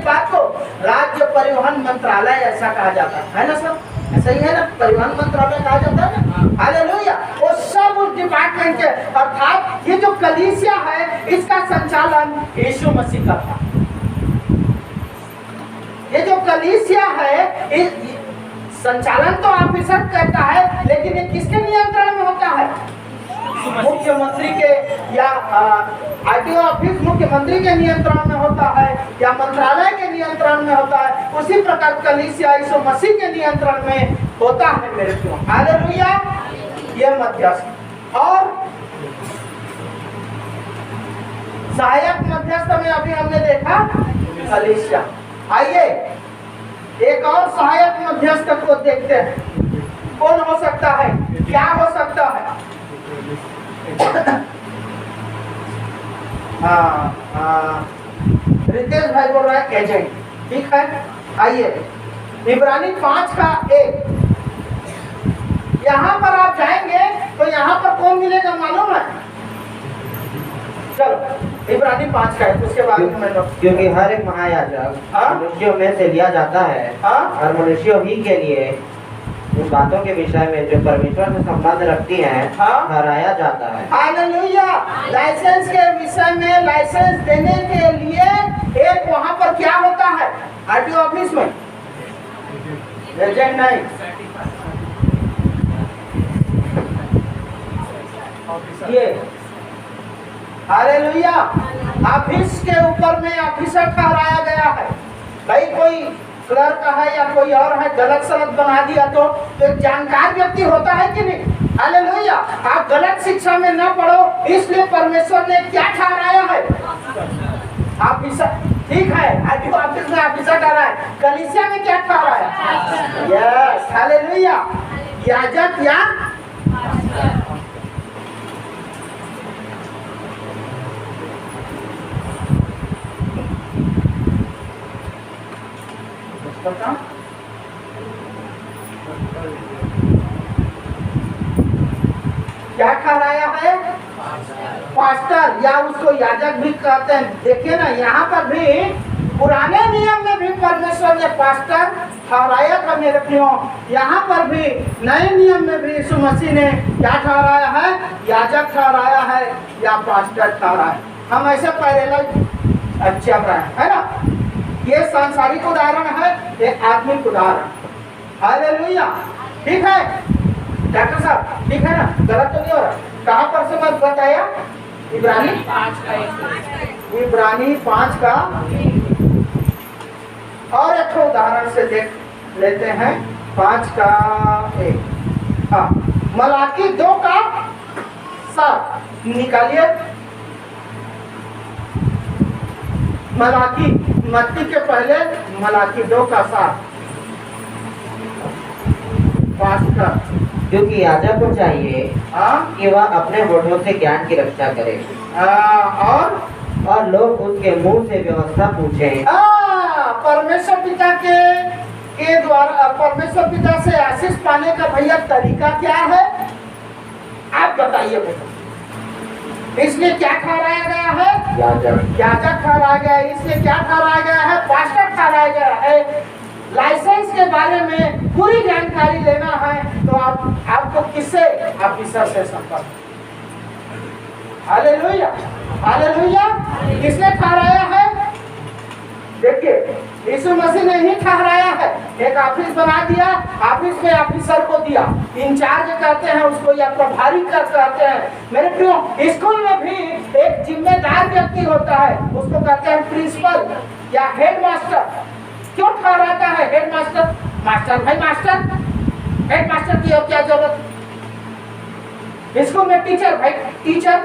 बात को राज्य परिवहन मंत्रालय ऐसा कहा जाता है ना सर? ऐसा ही है ना, परिवहन मंत्रालय कहा जाता है ना। हालेलुया। वो सब उस डिपार्टमेंट के, अर्थात ये जो कलीसिया है इसका संचालन यीशु मसीह करता है। ये जो कलीसिया है संचालन तो ऑफिसर करता है, लेकिन ये किसके नियंत्रण में होता है? मुख्यमंत्री के या आरटीओ ऑफिस मुख्यमंत्री के नियंत्रण में होता है या मंत्रालय के नियंत्रण में होता है। उसी प्रकार कलीसिया यीशु मसीह के नियंत्रण में होता है मेरे प्रियो। हालेलुया। ये मध्यस्थ और सहायक मध्यस्थ में अभी हमने देखा कलीसिया। आइए एक और सहायक मध्यस्थ को देखते हैं। कौन हो सकता है, क्या हो सकता है? रितेश भाई बोल रहा है एजेंट, ठीक है। आइए इब्रानी 5:1, यहाँ पर आप जाएंगे तो यहाँ पर कौन मिलेगा मालूम है? चलो इब्रानी 5 का है, उसके बाद क्योंकि हर एक महायाजक मनुष्यों में से लिया जाता है और मनुष्यों ही के लिए उन बातों के विषय में जो परमेश्वर से संबंध रखती हैं ठहराया जाता है। हालेलुया। लाइसेंस के विषय में लाइसेंस देने के लिए एक वहाँ पर क्या होता है आरटीओ ऑफिस में? एजेंट नहीं, ये हालेलुया ऑफिस के ऊपर में ऑफिसर ठहराया गया है। भाई कोई क्लर्क है या कोई और है, गलत सलत बना दिया तो एक जानकार व्यक्ति होता है कि नहीं? हालेलुया। आप गलत शिक्षा में न पढ़ो, इसलिए परमेश्वर ने क्या ठहराया है? ऑफिसर, ठीक है। आरटीओ ऑफिस में ऑफिसर ठहराया, कलीसिया में क्या ठहराया? यस, हालेलुया, याजक या क्या ठहराया है? पास्टर या उसको याजक भी कहते हैं। देखिए ना, यहाँ पर भी पुराने नियम में भी परमेश्वर ने पास्टर ठहराया था मेरे प्रियो। यहाँ पर भी नए नियम में भी यीशु मसीह ने क्या ठहराया है? याजक ठहराया है या पास्टर ठहराया। हम ऐसे पहले अच्छा है ना। ये सांसारिक उदाहरण है, एक आत्मिक उदाहरण। हालेलुया, ठीक है डॉक्टर साहब, ठीक है ना? गलत तो नहीं हो रहा? कहाँ पर से मैं बताया? इब्रानी 5 का और एक उदाहरण से देख लेते हैं। 5:1, हाँ, मलाकी 2:7 निकालिए। मलाकी, मत्ती के पहले मलाकी 2:7 पास्टर। क्योंकि याजक को चाहिए कि वह अपने होठों से ज्ञान की रक्षा करे और लोग उसके मुंह से व्यवस्था पूछें। परमेश्वर पिता के द्वारा परमेश्वर पिता से आशीष पाने का भैया तरीका क्या है आप बताइए बेटा। इसलिए क्या ठहराया गया है? याजक ठहराया गया है। इसलिए क्या ठहराया गया है? पास्टर ठहराया गया है। लाइसेंस के बारे में पूरी जानकारी लेना है तो आपको किससे? ऑफिसर से संपर्क। Hallelujah, hallelujah. किसने ठहराया है? देखिए, यीशु मसीह ने ही ठहराया है। एक ऑफिस बना दिया, ऑफिस में ऑफिसर को दिया, इंचार्ज कहते हैं उसको या प्रभारी कहते हैं। मेरे प्रियो, स्कूल में भी एक जिम्मेदार व्यक्ति होता है, उसको कहते हैं प्रिंसिपल या हेडमास्टर। क्यों ठहराता है हेडमास्टर? मास्टर भाई मास्टर, हेडमास्टर की और क्या जरूरत? स्कूल में टीचर भाई टीचर,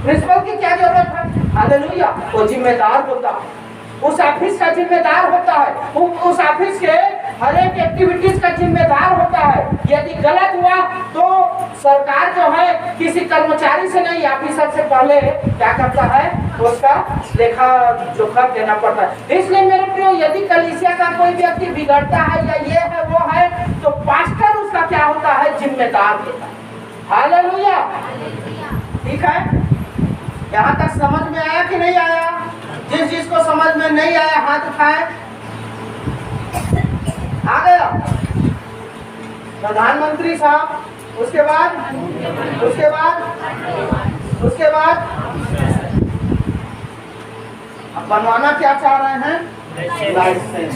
प्रिंसिपल की क्या जरूरत है? हालेलुया, वो जिम्मेदार होता है, उस ऑफिस का जिम्मेदार होता है, उस ऑफिस के हर एक एक्टिविटीज का जिम्मेदार होता है। यदि गलत हुआ तो सरकार जो है किसी कर्मचारी से नहीं, ऑफिसर से पहले क्या करता है? उसका लेखा जोखा देना पड़ता है। इसलिए मेरे प्रियो, यदि कलीसिया का कोई व्यक्ति बिगड़ता है या ये है वो है तो पास्टर उसका क्या होता है? जिम्मेदार होता है। हालेलुया, ठीक है। यहाँ तक समझ में आया कि नहीं आया? जिसको समझ में नहीं आया हाथ उठाए। आ गया प्रधानमंत्री साहब, उसके बाद अब बनवाना क्या चाह रहे हैं? लाइसेंस।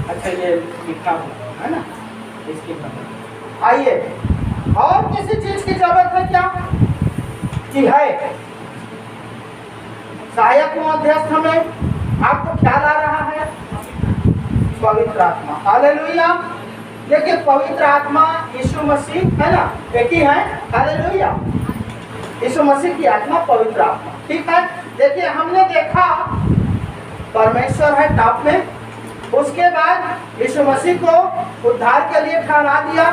अच्छा ये लिखा हुआ है ना, इसकी आइए और किसी चीज की जरूरत है क्या? कि है सहायक मध्यस्थ में आपको ख्याल आ रहा है? पवित्र आत्मा। हालेलुया। देखिए पवित्र आत्मा यीशु मसीह है ना, एक ही है। हालेलुया। यीशु मसीह की आत्मा पवित्र आत्मा, ठीक है। देखिए हमने देखा परमेश्वर है टॉप में, उसके बाद यीशु मसीह को उद्धार के लिए ठहरा दिया।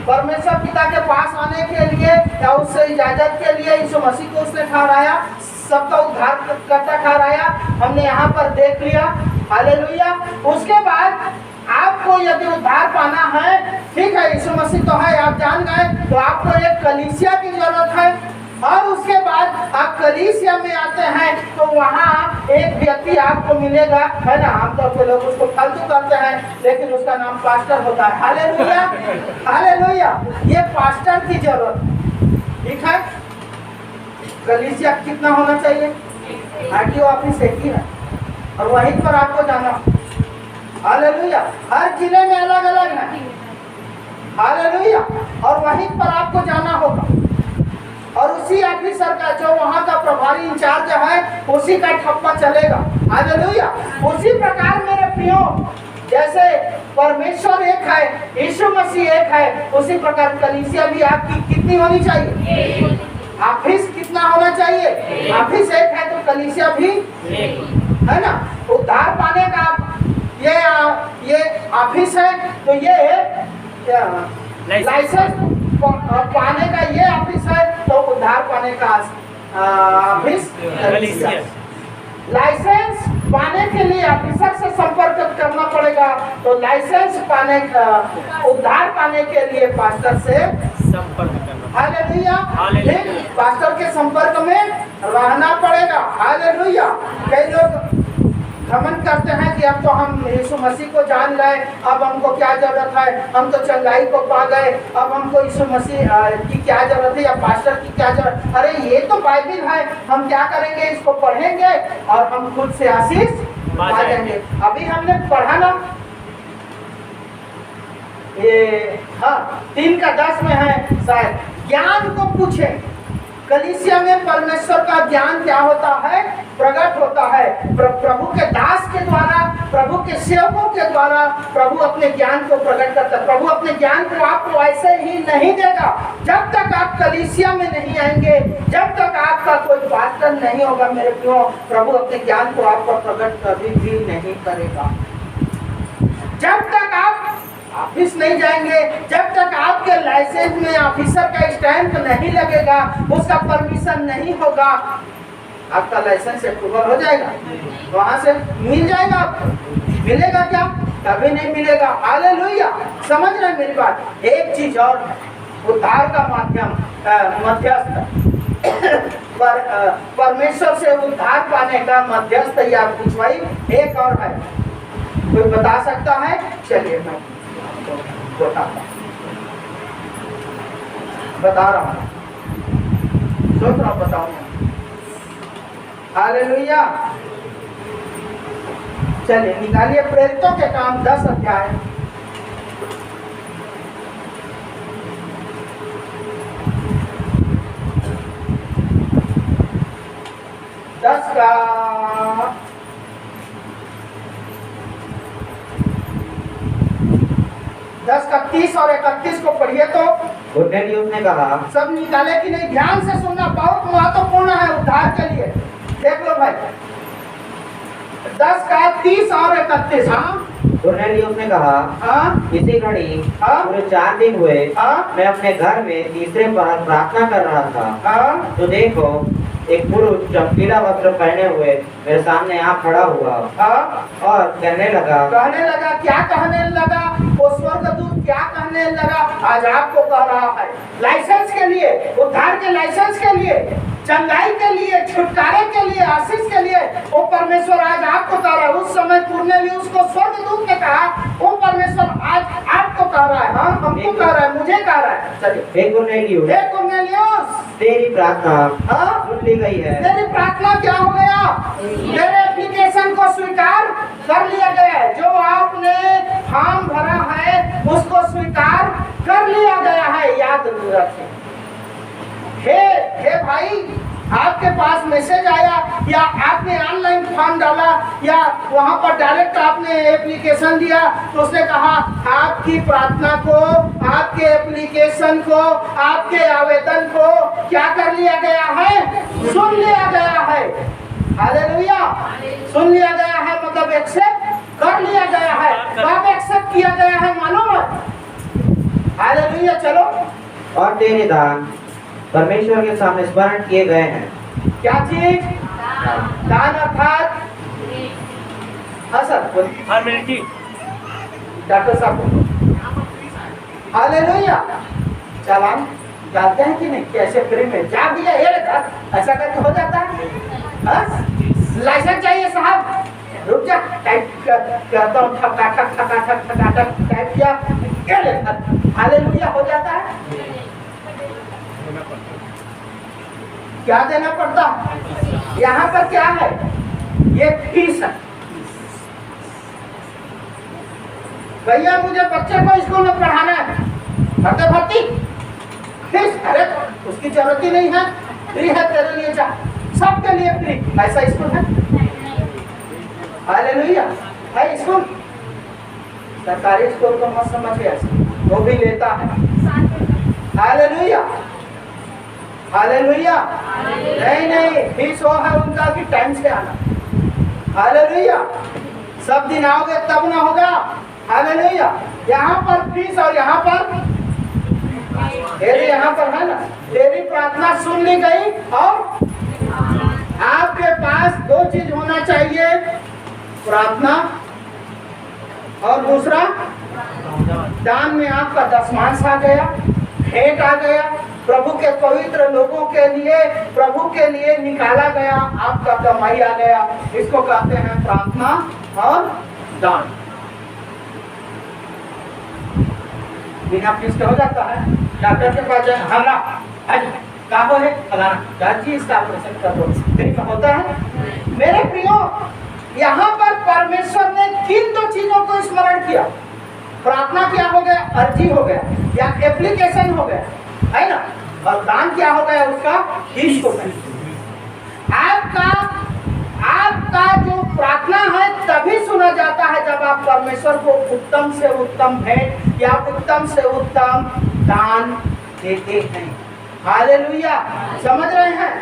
परमेश्वर पिता के पास आने के लिए या उससे इजाजत के लिए यीशु मसीह को उसने ठहराया, सबका उद्धार करता ठहराया। हमने यहाँ पर देख लिया। हालेलुया। उसके बाद आपको यदि उद्धार पाना है, ठीक है, यीशु मसीह तो है, आप जान गए, तो आपको एक कलीसिया की जरूरत है। और उसके बाद आप कलीसिया में आते हैं तो वहाँ एक व्यक्ति आपको मिलेगा, है ना, आमतौर पर लोग उसको फालतू करते हैं, लेकिन उसका नाम पास्टर होता है। हालेलुया। हालेलुया। ये पास्टर की जरूरत, ठीक है। कलीसिया कितना होना चाहिए? आरटीओ ऑफिस एक ही है और वहीं पर आपको जाना। हालेलुया। हर जिले में अलग अलग है। हालेलुया। और वहीं पर आपको जाना होगा और उसी ऑफिसर का जो वहाँ का प्रभारी इंचार्ज है उसी का ठप्पा चलेगा। हालेलुया। उसी प्रकार मेरे प्रियो, जैसे परमेश्वर एक है, यीशु मसीह एक है, उसी प्रकार कलीसिया भी आपकी कितनी होनी चाहिए? ऑफिस कितना होना चाहिए? ऑफिस एक है तो कलीसिया भी, है ना। उद्धार पाने का ये ऑफिस है तो ये लाइसेंस पाने का ये ऑफिस है, तो उद्धार पाने का ऑफिस कलीसिया। लाइसेंस पाने के लिए ऑफिसर से संपर्क करना पड़ेगा, तो लाइसेंस पाने का उद्धार पाने के लिए पास्टर से संपर्क करना। हालेलुया। पास्टर के संपर्क में रहना पड़ेगा। हालेलुया। कई लोग घमंड करते हैं कि अब तो हम यीशु मसीह को जान गए, अब हमको क्या जरूरत है, हम तो चंगाई को पा गए, अब हमको यीशु मसीह की क्या जरूरत है या पास्टर की क्या जरूरत। अरे ये तो बाइबिल है, हम क्या करेंगे, इसको पढ़ेंगे और हम खुद से आशीष पा जाएंगे। अभी हमने पढ़ा ना, ये हाँ 3:10 में है शायद, ज्ञान को पूछे। कलीसिया में परमेश्वर का ज्ञान क्या होता है? प्रकट होता है। प्रभु के दास के द्वारा, प्रभु के सेवकों के द्वारा प्रभु अपने ज्ञान को प्रकट करता है। प्रभु अपने ज्ञान को आपको ऐसे ही नहीं देगा जब तक आप कलीसिया में नहीं आएंगे, जब तक आपका कोई पास्टर नहीं होगा। मेरे प्रियो, प्रभु अपने ज्ञान को आपको प्रकट कभी भी नहीं करेगा जब तक आप ऑफिस नहीं जाएंगे, जब तक आपके लाइसेंस में ऑफिसर का स्टैंप नहीं लगेगा, उसका परमिशन नहीं होगा। आपका लाइसेंस अप्रूवल हो जाएगा, वहां से मिल जाएगा आपको, मिलेगा क्या? कभी नहीं मिलेगा। हालेलुया। समझ रहे मेरी बात? एक चीज और है, उद्धार का माध्यम मध्यस्थ परमेश्वर से उद्धार पाने का मध्यस्थ या कुछ भाई एक और है, कोई बता सकता है? चलिए मैं बता रहा हूँ, सोच रहा हूँ बताऊंगा। हालेलुया। चलिए निकालिए प्रेरितों के काम 10 अध्याय। 10 का 30 और 31 को पढ़िए तो। कुरनेलियुस ने कहा, सब निकाले कि नहीं? ध्यान से सुनना, बहुत महत्वपूर्ण है उद्धार के लिए। देख लो भाई, 10 का 30 और 31। हाँ, कुरनेलियुस ने कहा, हाँ, इसी घड़ी पूरे 4 दिन हुए, मैं अपने घर में तीसरे पहर प्रार्थना कर रहा था। तो देखो एक पुरुष चमकीला वस्त्र पहने हुए मेरे सामने यहाँ खड़ा हुआ और कहने लगा क्या कहने लगा? वो स्वर्गदूत क्या कहने लगा? आज आपको कह रहा है लाइसेंस के लिए, उद्धार के लाइसेंस के लिए, चंगाई के लिए, छुटकारे के लिए, आशीष के लिए वो परमेश्वर आज आपको कह रहा है। उस समय कुरनेलियुस को स्वर्गदूत ने कहा, वो परमेश्वर आज आपको कह रहा है। हाँ, हमको कह रहा है, मुझे कह रहा है। चलिए, हे कुरनेलियुस, तेरी प्रार्थना सुन ली गई है। तेरी प्रार्थना क्या हो गया? तेरे एप्लीकेशन को स्वीकार कर लिया गया है। जो आपने फॉर्म भरा है उसको स्वीकार कर लिया गया है। याद रखें। हे भाई, आपके पास मैसेज आया या आपने ऑनलाइन फॉर्म डाला या वहां पर डायरेक्ट आपने एप्लीकेशन दिया, तो उसने कहा आपकी प्रार्थना को, आपके एप्लीकेशन को, आपके आवेदन को क्या कर लिया गया है? सुन लिया गया है। हालेलुया, सुन लिया गया है मतलब एक्सेप्ट कर लिया गया है। कब एक्सेप्ट किया गया है मालूम है? हालेलुया। चलो, और तेरे दान परमेश्वर के सामने स्मरण किए गए हैं। क्या चीज? दान अर्थात डॉक्टर साहब, हालेलुया। चालान जाते हैं कि नहीं? कैसे फ्री में जा दिया ये ऐसा करके हो जाता है। लाइसेंस चाहिए साहब, रुक जा, टाइप करता हूँ, ठक टाइप किया, हालेलुया हो जाता है। क्या देना पड़ता? यहाँ पर क्या है? ये फीस है। भैया मुझे बच्चे को स्कूल में पढ़ाना है, भर्ती फीस। अरे उसकी जरूरत ही नहीं है, फ्री है तेरे लिए, जा सबके लिए फ्री। ऐसा स्कूल है? हालेलुया है स्कूल। सरकारी स्कूल को मत समझिए, वो भी लेता है। Hallelujah, hallelujah. नहीं, फीस वो है उनका कि टाइम से आना। हालेलुया। सब दिन आओगे तब ना होगा। हालेलुया। यहाँ पर फीस और यहाँ पर यहाँ पर है ना, तेरी प्रार्थना सुन ली गई। और आपके पास दो चीज होना चाहिए, प्रार्थना और दूसरा दान में आपका दशमांश आ गया, भेंट आ गया, प्रभु के पवित्र लोगों के लिए, प्रभु के लिए निकाला गया आपका कमाई आ गया। इसको कहते हैं प्रार्थना और दान। बिना फीस के हो जाता है। डॉक्टर के पास जाए, हमरा कहा है फलाना जी इसका ऑपरेशन कर दो, फ्री में होता है। मेरे प्रियो, यहाँ पर परमेश्वर ने किन दो चीजों को स्मरण किया? प्रार्थना क्या हो गया? अर्जी हो गया या एप्लीकेशन हो गया, है ना। और दान क्या हो गया? उसका फीस हो गया। आपका जो प्रार्थना है तभी सुना जाता है जब आप परमेश्वर को उत्तम से उत्तम भेंट या उत्तम से उत्तम दान देते हैं। हालेलुया, समझ रहे हैं?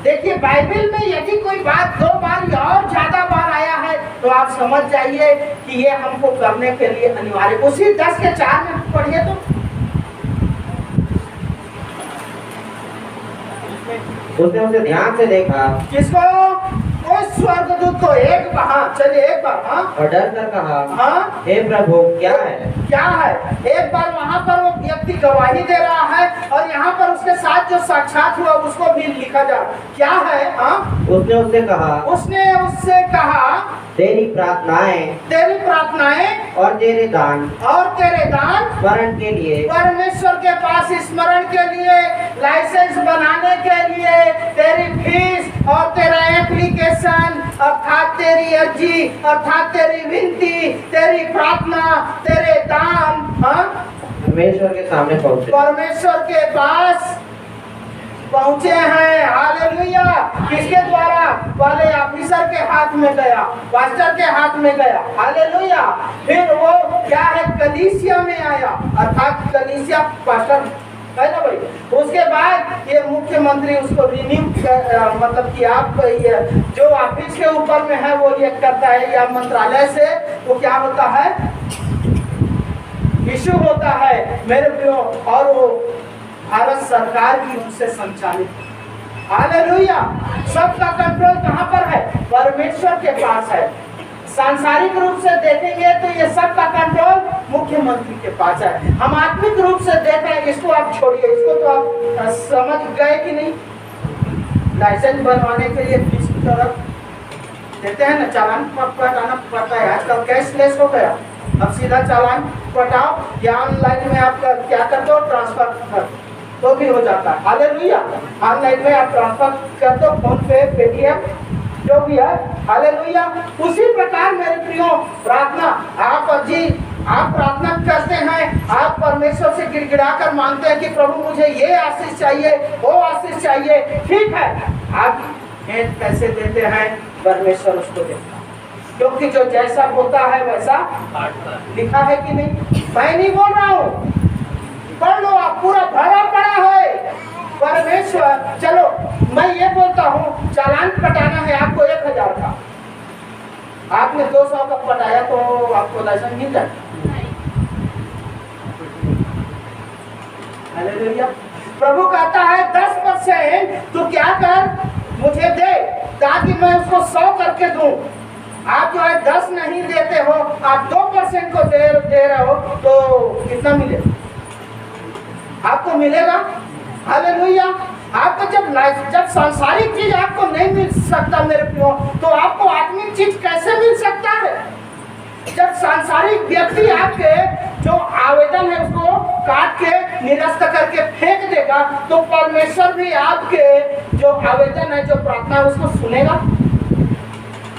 देखिए, बाइबल में यदि कोई बात 2 बार या और ज्यादा बार आया है तो आप समझ जाइए कि ये हमको करने के लिए अनिवार्य। उसी 10:4 में पढ़िए तो। उसने उसे ध्यान से देखा। किसको? उस स्वर्गदूत को। एक बार, हाँ चलिए एक बार, हाँ, और डर कर कहा, हाँ हे प्रभु क्या है? क्या है? एक बार वहाँ पर वो व्यक्ति गवाही दे रहा है और यहाँ पर उसके साथ जो साक्षात हुआ उसको भी लिखा जा। क्या है? हाँ, उसने उससे कहा तेरी प्रार्थनाएं और तेरे दान स्मरण के लिए, परमेश्वर के पास स्मरण के लिए, लाइसेंस बनाने के लिए, तेरी फीस और तेरा एप्लीकेशन अर्थात तेरी अर्जी अर्थात तेरी विनती, तेरी प्रार्थना, तेरे दान, हाँ, परमेश्वर के सामने पहुंचे, परमेश्वर के पास पहुंचे हैं। हालेलुया। किसके द्वारा? पहले ऑफिसर के हाथ में गया, पास्टर के हाथ में गया। हालेलुया। फिर वो क्या है? कलीसिया में आया, अर्थात कलीसिया पास्टर है ना भाई। उसके बाद ये मुख्यमंत्री उसको रिन्यू मतलब कि आप ये जो ऑफिस के ऊपर में है वो ये करता है, या मंत्रालय से वो क्या होता है? इशू होता है मेरे प्रियो, और वो भारत सरकार की उनसे संचालित। हालेलुया। सबका कंट्रोल कहाँ पर है? परमेश्वर के पास है। सांसारिक रूप से देखेंगे तो ये सब का कंट्रोल मुख्यमंत्री के पास है। हम आत्मिक रूप से देखें, इसको आप छोड़िए, इसको तो आप समझ गए कि नहीं? लाइसेंस बनवाने के लिए फीस की तरफ देते हैं ना, चालान कटाना पड़ता है। आजकल कैशलेस हो गया, अब सीधा चालान कटाओ या ऑनलाइन में आप क्या कर दो, ट्रांसफर कर तो भी हो जाता है। हालेलुया। ऑनलाइन में आप ट्रांसफर कर दो, फोन पे, पेटीएम, जो भी है। हालेलुया। उसी प्रकार मेरे प्रियो, प्रार्थना आप प्रार्थना करते हैं, आप परमेश्वर से गिड़गिड़ा कर मांगते हैं कि प्रभु मुझे ये आशीष चाहिए, वो आशीष चाहिए। ठीक है, आप पैसे देते हैं, परमेश्वर उसको देता है, क्योंकि जो जैसा बोता है वैसा लिखा है कि नहीं? मैं नहीं बोल रहा हूँ, पढ़ लो, आप पूरा भरा पड़ा है परमेश्वर। चलो मैं ये बोलता हूँ, चालान कटाना है आपको 1000 का, आपने 200 का कटाया तो आपको लाइसेंस मिल जाए। हालेलुया। प्रभु कहता है 10% तू क्या कर, मुझे दे, ताकि मैं उसको 100 करके दूं। आप जो है 10 नहीं देते हो, आप 2% को दे रहे हो, तो कितना मिलेगा? आपको मिलेगा। हालेलुया। आपको जब सांसारिक चीज आपको नहीं मिल सकता मेरे प्रियो, तो आपको आत्मिक चीज कैसे मिल सकता है? जब सांसारिक व्यक्ति आपके जो आवेदन है उसको काट के निरस्त करके फेंक देगा, तो परमेश्वर भी आपके जो आवेदन है, जो प्रार्थना है, उसको सुनेगा।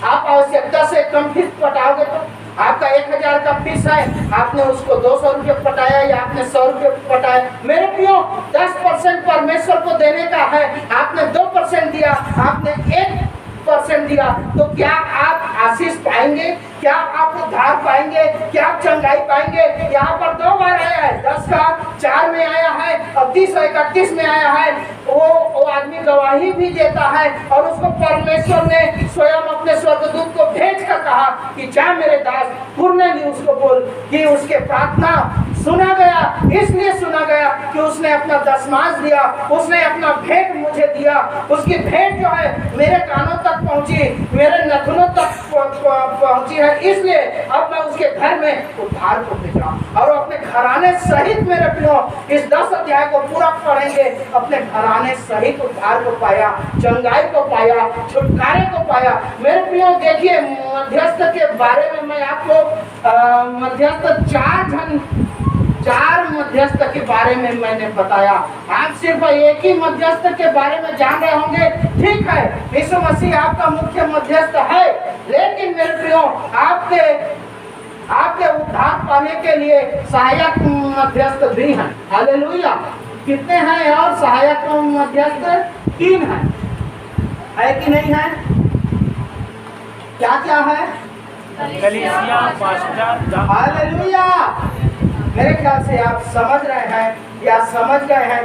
आप आवश्यकता से कम फीस पटाओगे तो आपका 1000 का फीस है, आपने उसको 200 रुपये पटाया या आपने 100 रुपये पटाया। मेरे प्रियो, 10% परमेश्वर को देने का है, आपने 2% दिया, आपने 1% दिया, तो क्या आप आशीष पाएंगे? क्या आप उद्धार पाएंगे? क्या आप चंगाई पाएंगे? यहाँ पर 2 बार आया है, 10 का 4 में आया है और 30 और 31 में आया है। वो आदमी गवाही भी देता है और उसको परमेश्वर ने स्वयं अपने स्वर्गदूत को भेज कर कहा कि जा मेरे दास कुरनेली उसको बोल कि उसके प्रार्थना सुना गया। इसलिए सुना गया कि उसने अपना दशमांश दिया, उसने अपना भेंट मुझे दिया। उसकी भेंट जो है मेरे कानों तक पहुंची, मेरे नथुनों तक पहुंची है। इसलिए अब मैं उसके घर में उद्धार को भेज रहा हूं और अपने घराने सहित मेरे प्रियो इस 10 अध्याय को पूरा पढ़ेंगे। अपने घराने सहित उद्धार को पाया, चंगाई को पाया, छुटकारे को पाया। मेरे प्रियो देखिए, मध्यस्थ के बारे में मैं आपको मध्यस्थ 4 मध्यस्थ के बारे में मैंने बताया। आप सिर्फ एक ही मध्यस्थ के बारे में जान रहे होंगे, ठीक है, यीशु मसीह आपका मुख्य मध्यस्थ है, लेकिन मेरे प्रियो आपके उद्धार पाने के लिए सहायक मध्यस्थ भी हैं। हालेलुया। कितने हैं? और सहायक मध्यस्थ 3 हैं, है कि नहीं है? क्या क्या है? कलीसिया, पास्टर। हालेलुया। मेरे ख्याल से आप समझ रहे हैं या समझ गए हैं।